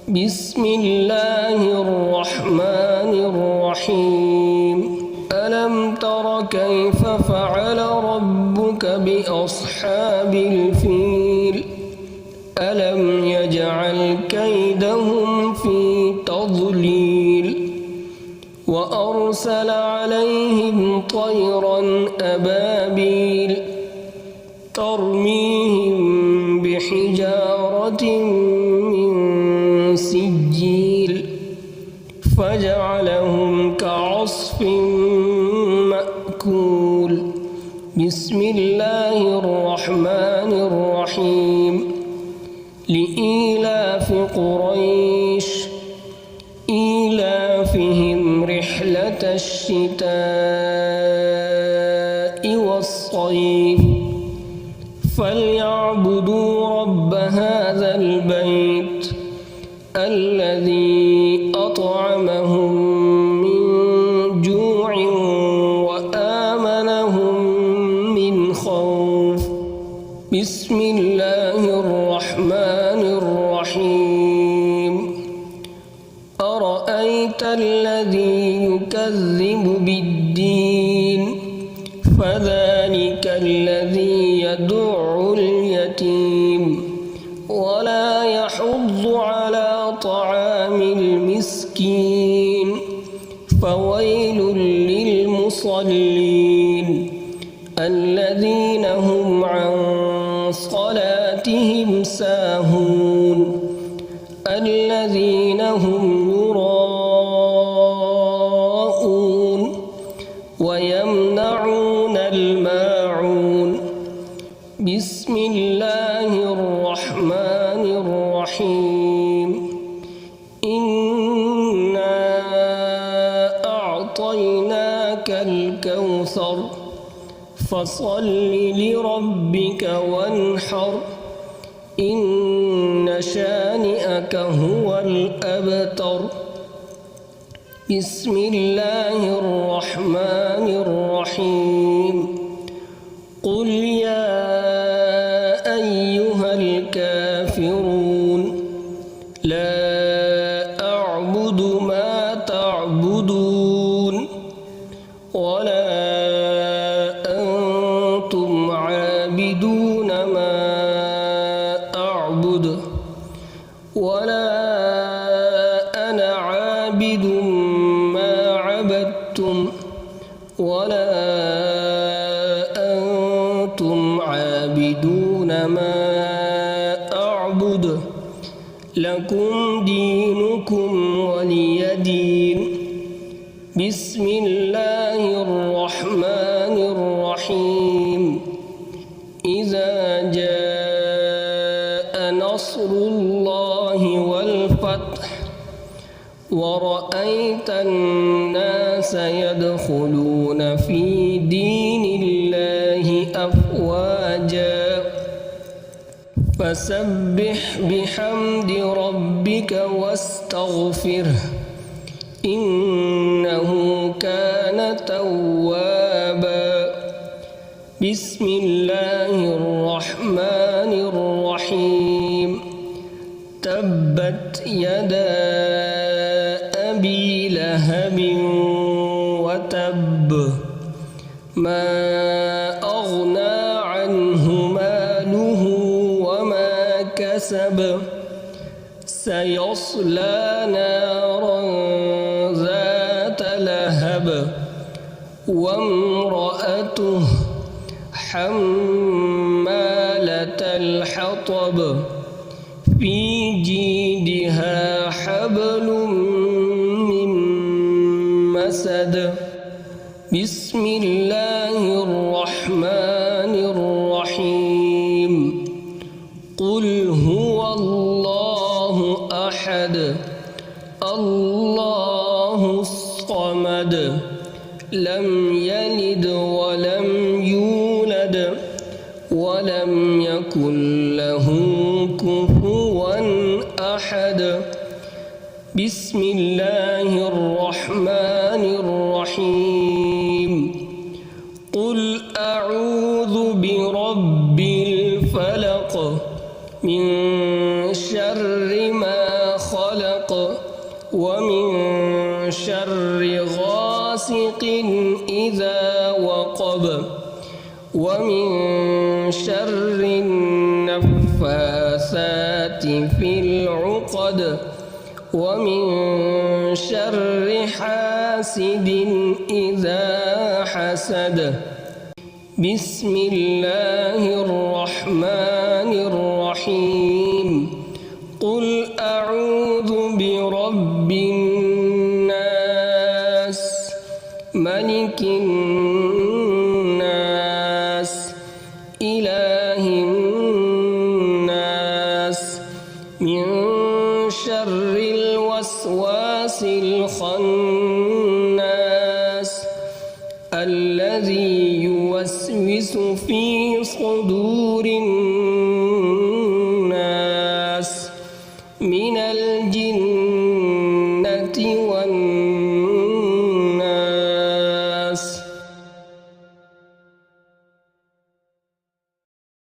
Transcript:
بسم الله الرحمن الرحيم ألم تر كيف فعل ربك بأصحاب الفيل ألم يجعل كيدهم في تضليل وأرسل عليهم طيرا أبابيل ترميهم بحجارة من سجيل فجعلهم كعصف مأكول بسم الله الرحمن الرحيم لإيلاف قريش إيلافهم رحلة الشتاء والصيف فليعبدوا رب هذا البيت الذي أطعمهم من جوع وآمنهم من خوف بسم الله الرحمن الرحيم أرأيت الذي يكذب بالدين فذلك الذي يدع اليتيم ولا يحض على طعام المسكين فويل للمصلين الذين هم عن صلاتهم ساهون الذين هم يراءون ويمنعون الماعون بسم الله الرحمن الرحيم إنا أعطيناك الكوثر فصل لربك وانحر إن شانئك هو الأبتر بسم الله الرحمن الرحيم قل يا أيها الكافرون لا أعبد ما تعبدون ولا أنتم عابدون ما أعبد ولا أنا عابد ما عبدتم ولا أنتم عابدون ما أعبد لكم دينكم ولي دين بسم الله الرحمن الرحيم إذا جاء نصر الله والفتح ورأيت الناس يدخلون في دين الله أفواجا فسبح بحمد ربك واستغفره إنه كان توابا بسم الله الرحمن الرحيم تبت يدا أبي لهب وتب ما أغنى عنه ماله وما كسب سيصلى نارا ذات لهب وامرأته حمالة الحطب في جيدها حبل من مسد بسم الله الرحمن الرحيم قل هو الله أحد الله الصمد لم يلد ولم يولد ولم يكن له كفوا أحد بسم الله الرحمن الرحيم قل أعوذ برب الفلق من شر ما خلق وبلق ومن شر غاسق إذا وقب ومن شر النفاثات في العقد ومن شر حاسد إذا حسد بسم الله الرحمن الرحيم قل أعوذ برب الناس ملك الناس إله الناس من شر الوسواس الخناس الذي يوسوس في صدور الناس من الجنة والناس